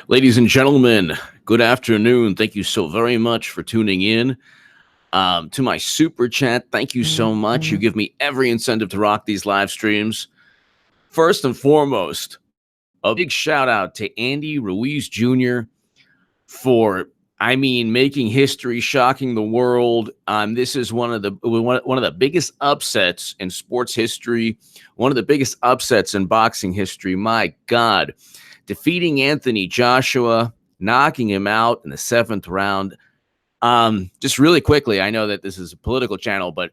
Ladies and gentlemen, good afternoon. Thank you so very much for tuning in to my super chat. Thank you so much. You give me every incentive to rock these live streams. First and foremost, a big shout out to Andy Ruiz Jr. for, making history, shocking the world. This is one of the biggest upsets in sports history, one of the biggest upsets in boxing history. My God. Defeating Anthony Joshua, knocking him out in the 7th round. Just really quickly, I know that this is a political channel, but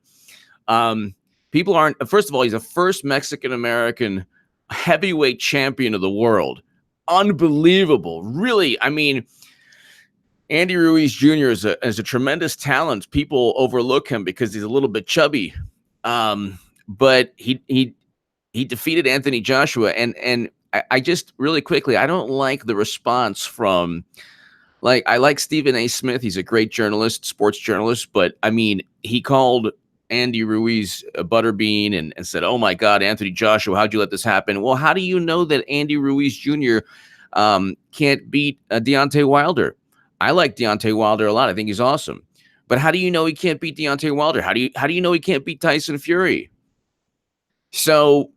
people aren't. First of all, he's the first Mexican-American heavyweight champion of the world. Unbelievable. Really, Andy Ruiz Jr. is a tremendous talent. People overlook him because he's a little bit chubby. But he defeated Anthony Joshua, and I just really quickly, I don't like the response from, I like Stephen A. Smith. He's a great journalist, sports journalist, but he called Andy Ruiz a butterbean and said, "Oh my God, Anthony Joshua, how'd you let this happen?" Well, how do you know that Andy Ruiz Jr. Can't beat Deontay Wilder? I like Deontay Wilder a lot. I think he's awesome. But how do you know he can't beat Deontay Wilder? How do you know he can't beat Tyson Fury? So,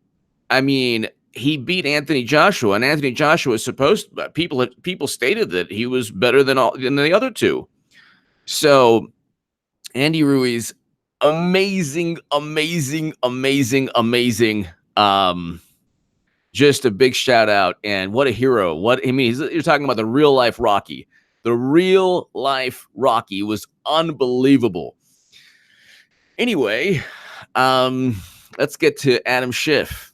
he beat Anthony Joshua, and Anthony Joshua is supposed to, people stated that he was better than the other two. So Andy Ruiz, amazing. Just a big shout out, and what a hero. You're talking about the real life Rocky. The real life Rocky was unbelievable. Anyway, let's get to Adam Schiff.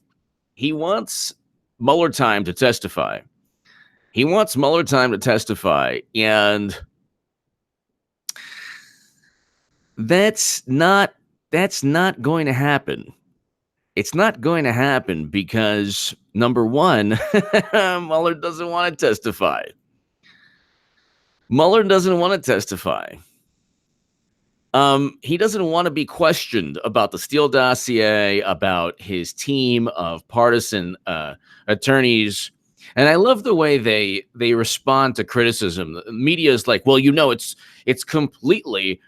He wants Muller time to testify. And that's not going to happen. It's not going to happen because, number one, Muller doesn't want to testify. He doesn't want to be questioned about the Steele dossier, about his team of partisan attorneys. And I love the way they respond to criticism. The media is like, well, it's completely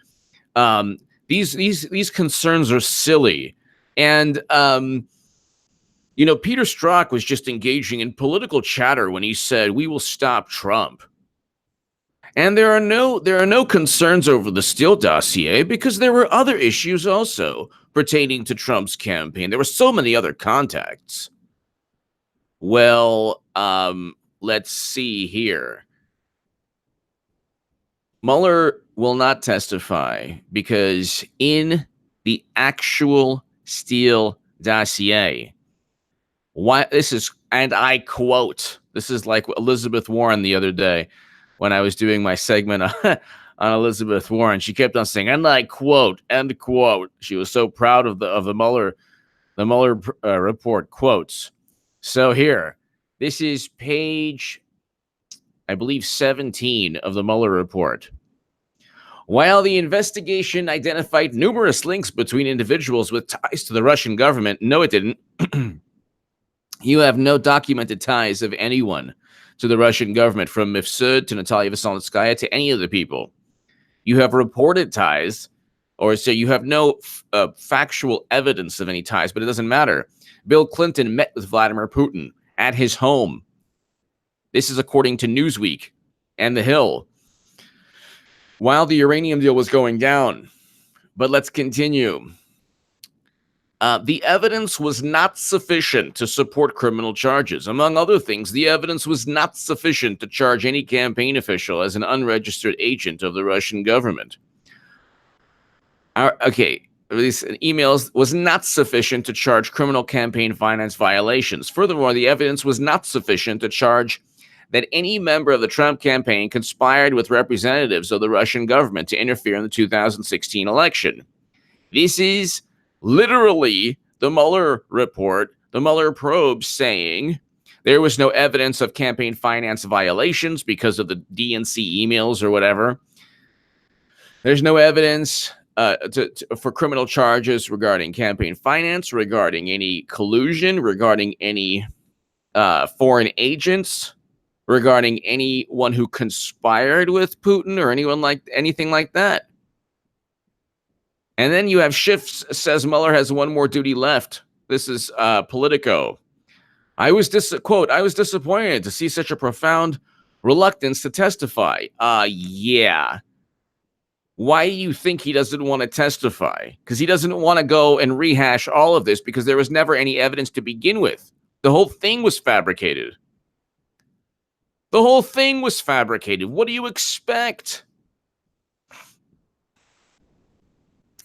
these concerns are silly. And Peter Strzok was just engaging in political chatter when he said, "We will stop Trump." And there are no concerns over the Steele dossier because there were other issues also pertaining to Trump's campaign. There were so many other contacts. Well, let's see here. Mueller will not testify because in the actual Steele dossier, and I quote, this is like Elizabeth Warren the other day, when I was doing my segment on Elizabeth Warren. She kept on saying, and I quote, end quote. She was so proud of the Mueller report quotes. So here, this is page, I believe, 17 of the Mueller report. While the investigation identified numerous links between individuals with ties to the Russian government, no, it didn't. You have no documented ties of anyone to the Russian government, from Mifsud to Natalia Veselnitskaya to any of the people. You have reported ties, or so you have no factual evidence of any ties, but it doesn't matter. Bill Clinton met with Vladimir Putin at his home. This is according to Newsweek and The Hill, while the uranium deal was going down. But let's continue. The evidence was not sufficient to support criminal charges. Among other things, the evidence was not sufficient to charge any campaign official as an unregistered agent of the Russian government. These emails was not sufficient to charge criminal campaign finance violations. Furthermore, the evidence was not sufficient to charge that any member of the Trump campaign conspired with representatives of the Russian government to interfere in the 2016 election. This is literally the Mueller report, the Mueller probe, saying there was no evidence of campaign finance violations because of the DNC emails or whatever. There's no evidence for criminal charges regarding campaign finance, regarding any collusion, regarding any foreign agents. regarding anyone who conspired with Putin or anything like that. And then you have Schiff says Mueller has one more duty left. This is Politico. I was disappointed to see such a profound reluctance to testify. Yeah. Why do you think he doesn't want to testify? Because he doesn't want to go and rehash all of this because there was never any evidence to begin with. The whole thing was fabricated. The whole thing was fabricated. What do you expect?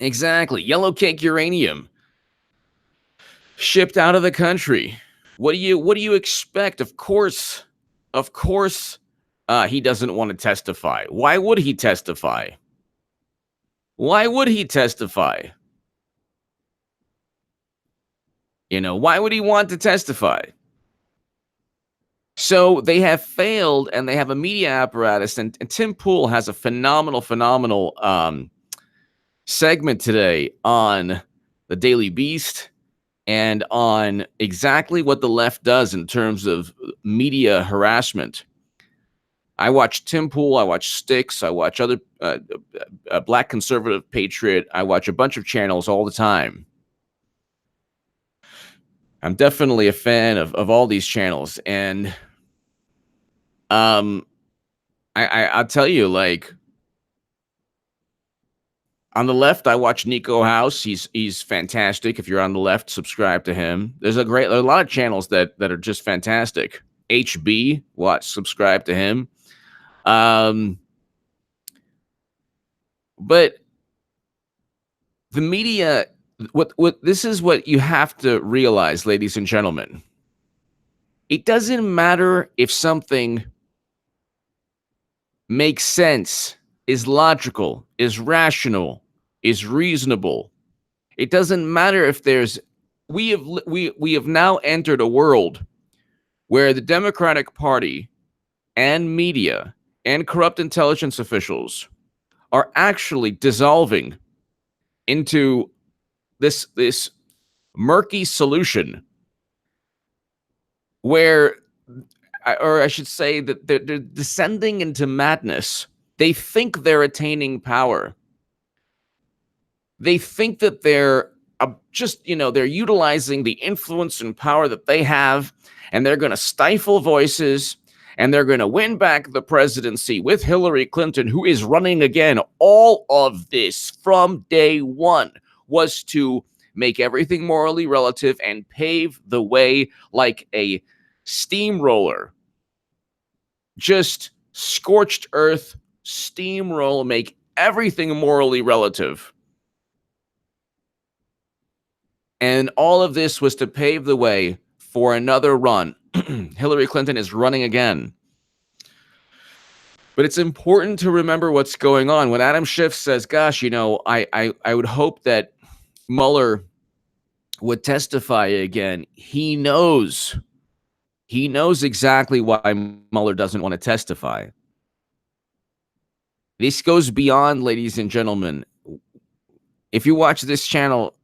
Exactly. Yellow cake uranium shipped out of the country. What do you expect? Of course, he doesn't want to testify. Why would he testify? Why would he testify? Why would he want to testify? So they have failed, and they have a media apparatus, and Tim Pool has a phenomenal segment today on the Daily Beast and on exactly what the left does in terms of media harassment. I watch Tim Pool, I watch Sticks, I watch other Black Conservative Patriot. I watch a bunch of channels all the time. I'm definitely a fan of all these channels, and I'll tell you, like, on the left, I watch Nico House. He's fantastic. If you're on the left, subscribe to him. There's a lot of channels that are just fantastic. HB, subscribe to him. But the media, what this is what you have to realize, ladies and gentlemen. It doesn't matter if something makes sense, is logical, is rational, is reasonable. It doesn't matter if we have now entered a world where the Democratic Party and media and corrupt intelligence officials are actually dissolving into this murky solution where, or I should say that they're descending into madness. They think they're attaining power. They think that they're they're utilizing the influence and power that they have, and they're going to stifle voices, and they're going to win back the presidency with Hillary Clinton, who is running again. All of this from day one was to make everything morally relative and pave the way like a steamroller. Just scorched earth, steamroll, make everything morally relative. And all of this was to pave the way for another run. Hillary Clinton is running again. But it's important to remember what's going on. When Adam Schiff says, gosh, I would hope that Mueller would testify again, he knows exactly why Mueller doesn't want to testify. This goes beyond, ladies and gentlemen. If you watch this channel,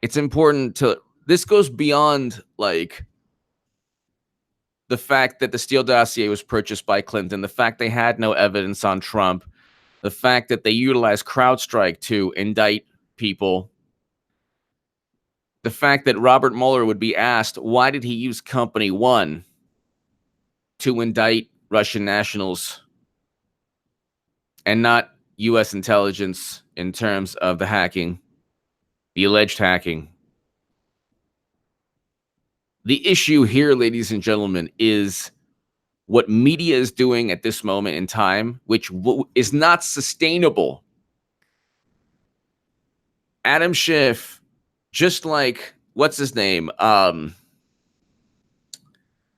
it's important this goes beyond, like, the fact that the Steele dossier was purchased by Clinton, the fact they had no evidence on Trump, the fact that they utilized CrowdStrike to indict people, the fact that Robert Mueller would be asked, why did he use Company One to indict Russian nationals and not U.S. intelligence in terms of the hacking, the alleged hacking. The issue here, ladies and gentlemen, is what media is doing at this moment in time, which is not sustainable. Adam Schiff, just like, what's his name? The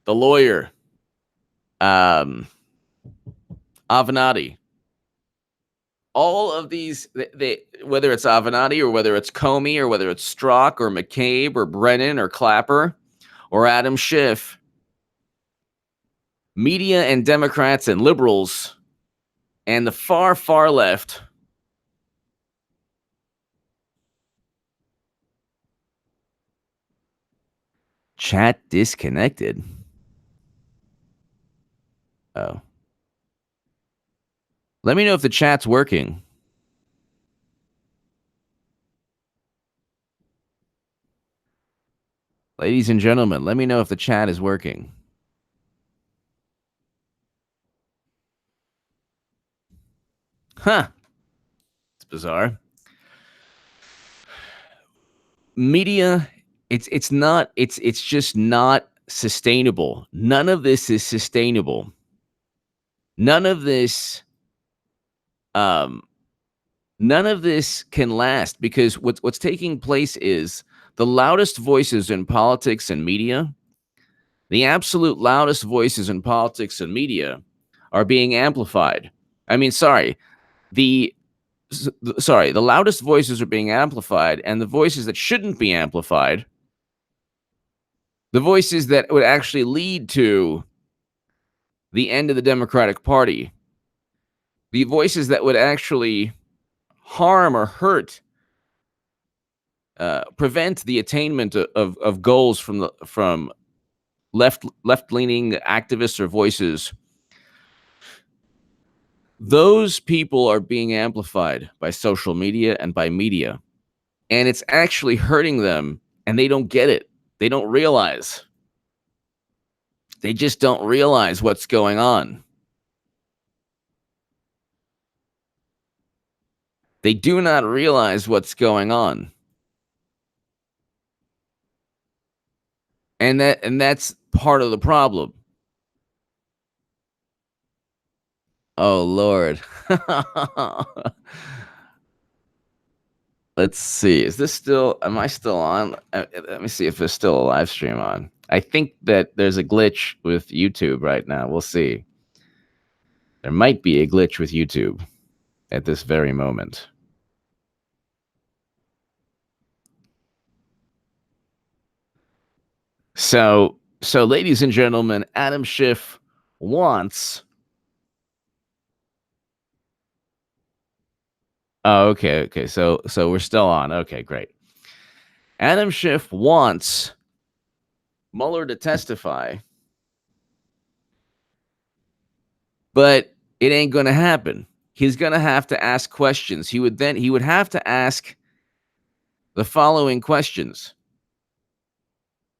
lawyer, Avenatti. All of these, whether it's Avenatti or whether it's Comey or whether it's Strzok or McCabe or Brennan or Clapper or Adam Schiff, media and Democrats and liberals and the far, far left chat disconnected. Oh. Let me know if the chat's working. Ladies and gentlemen, let me know if the chat is working. Huh. It's bizarre. Media, it's just not sustainable. None of this is sustainable. None of this can last, because what's taking place is the loudest voices in politics and media, the absolute loudest voices in politics and media are being amplified. I mean, the loudest voices are being amplified, and the voices that shouldn't be amplified, the voices that would actually lead to the end of the Democratic Party, the voices that would actually harm or hurt, prevent the attainment of goals from left-leaning activists or voices, those people are being amplified by social media and by media. And it's actually hurting them, and they don't get it. They don't realize. They just don't realize what's going on. They do not realize what's going on. And that's part of the problem. Oh, Lord. Let's see. Am I still on? Let me see if there's still a live stream on. I think that there's a glitch with YouTube right now. We'll see. There might be a glitch with YouTube at this very moment. So ladies and gentlemen, Adam Schiff wants... Oh, okay. So we're still on. Okay, great. Adam Schiff wants Mueller to testify, but it ain't going to happen. He's going to have to ask questions. He would have to ask the following questions.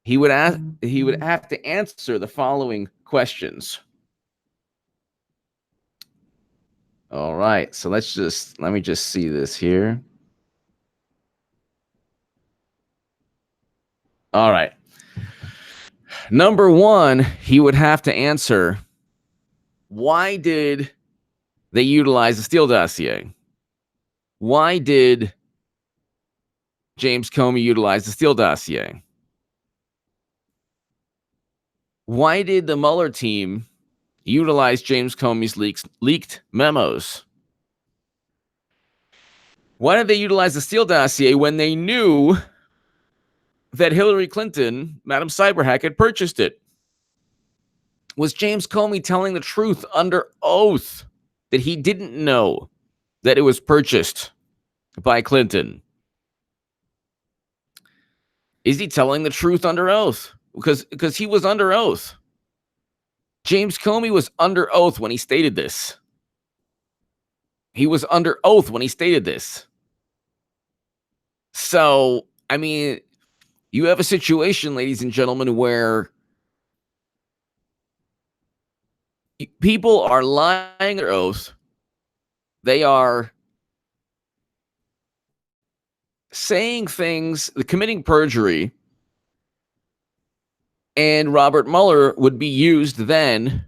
He would have to answer the following questions. All right. So let me just see this here. All right. Number one, he would have to answer, why did they utilize the Steele dossier? Why did James Comey utilize the Steele dossier? Why did the Mueller team utilize James Comey's leaked memos? Why did they utilize the Steele dossier when they knew that Hillary Clinton, Madam Cyberhack, had purchased it? Was James Comey telling the truth under oath that he didn't know that it was purchased by Clinton? Is he telling the truth under oath? Because he was under oath. James Comey was under oath when he stated this. He was under oath when he stated this. So, I mean, you have a situation, ladies and gentlemen, where people are lying under oath. They are saying things, committing perjury, and Robert Mueller would be used then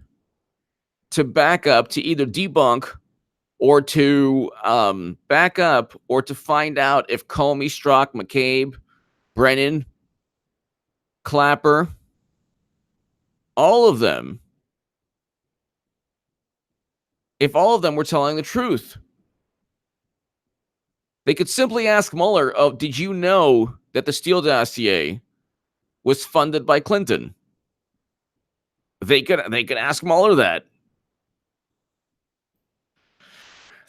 to back up, to either debunk or to back up or to find out if Comey, Strzok, McCabe, Brennan, Clapper, all of them, if all of them were telling the truth. They could simply ask Mueller, oh, did you know that the Steele dossier was funded by Clinton? They could ask Mueller that.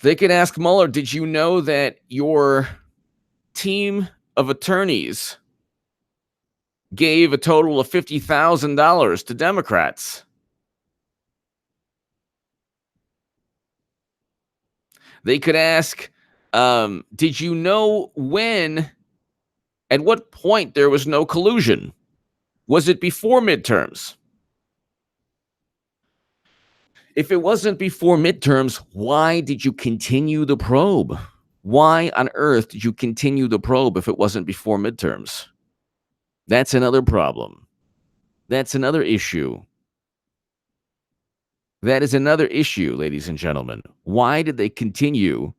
They could ask Mueller, did you know that your team of attorneys gave a total of $50,000 to Democrats? They could ask, did you know when, at what point there was no collusion? Was it before midterms? If it wasn't before midterms, why did you continue the probe? Why on earth did you continue the probe if it wasn't before midterms? That's another problem. That's another issue. That is another issue, ladies and gentlemen. Why did they continue?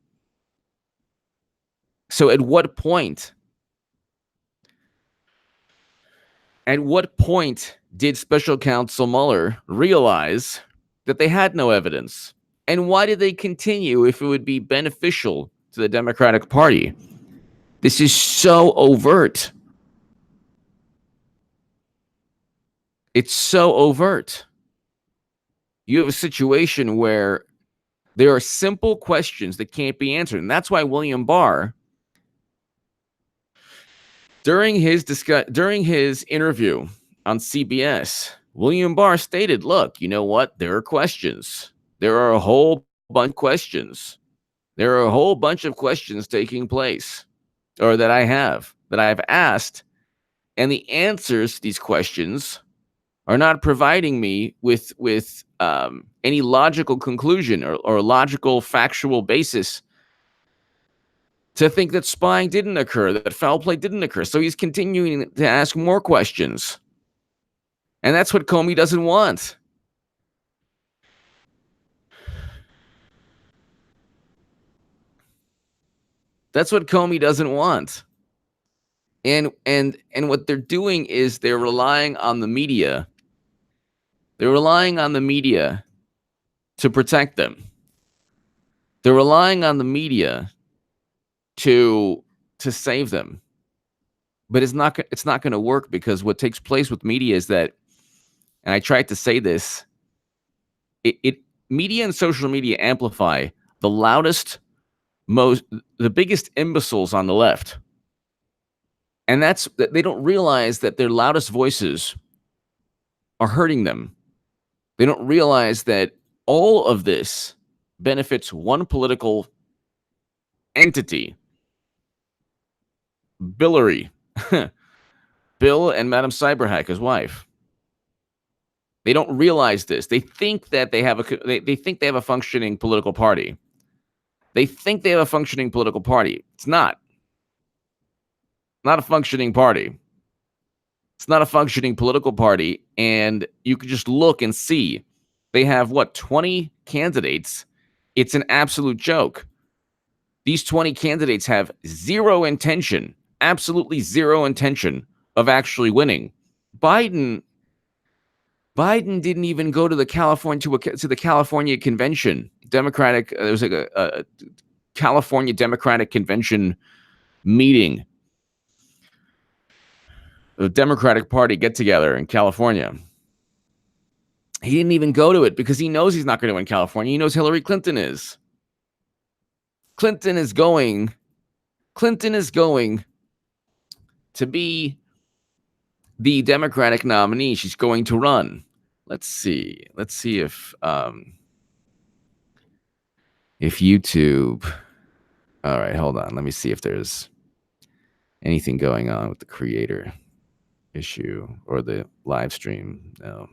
So at what point did Special Counsel Mueller realize that they had no evidence? And why did they continue if it would be beneficial to the Democratic Party? This is so overt. It's so overt. You have a situation where there are simple questions that can't be answered. And that's why William Barr, during his interview on CBS, William Barr stated, look, you know what? There are questions. There are a whole bunch of questions. There are a whole bunch of questions taking place, or that I've asked, and the answers to these questions are not providing me with any logical conclusion or logical factual basis to think that spying didn't occur, that foul play didn't occur. So he's continuing to ask more questions. And that's what Comey doesn't want. That's what Comey doesn't want. And what they're doing is they're relying on the media. They're relying on the media to protect them. They're relying on the media to save them. But it's not going to work, because what takes place with media is that, and I tried to say this, media and social media amplify the biggest imbeciles on the left. And they don't realize that their loudest voices are hurting them. They don't realize that all of this benefits one political entity, Billary, Bill and Madam Cyberhack, his wife. They don't realize this. They think that they have a functioning political party. It's not a functioning party. It's not a functioning political party. And you could just look and see they have 20 candidates. It's an absolute joke. These 20 candidates have absolutely zero intention of actually winning. Biden didn't even go to the California convention. Democratic, there was like a California Democratic convention meeting, the Democratic Party get together in California. He didn't even go to it because he knows he's not going to win California. He knows Hillary Clinton is. Clinton is going to be the Democratic nominee. She's going to run. Let's see if YouTube. All right, hold on. Let me see if there's anything going on with the creator issue or the live stream. No.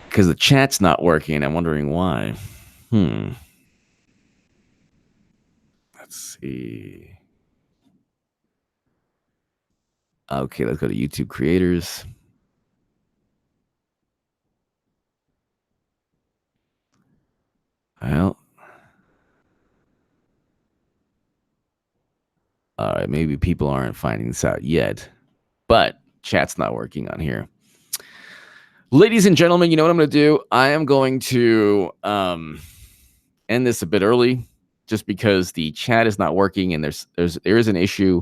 Because the chat's not working. I'm wondering why. Let's see. Okay, let's go to YouTube creators. Well, all right, maybe people aren't finding this out yet, but chat's not working on here. Ladies and gentlemen, you know what I'm going to do? I am going to end this a bit early, just because the chat is not working, and there is an issue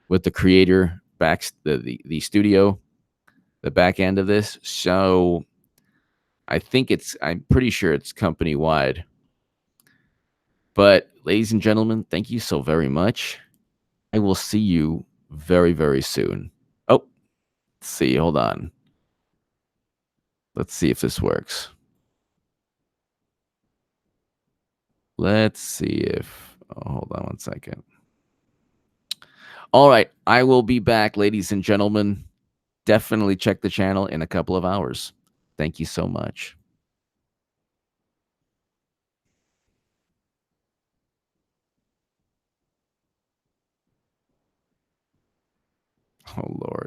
with the creator the studio, the back end of this. So I'm pretty sure it's company wide. But ladies and gentlemen, thank you so very much. I will see you very, very soon. Oh, let's see. Hold on. Let's see if this works. Let's see if. Oh, hold on one second. All right. I will be back, ladies and gentlemen. Definitely check the channel in a couple of hours. Thank you so much. Oh, Lord.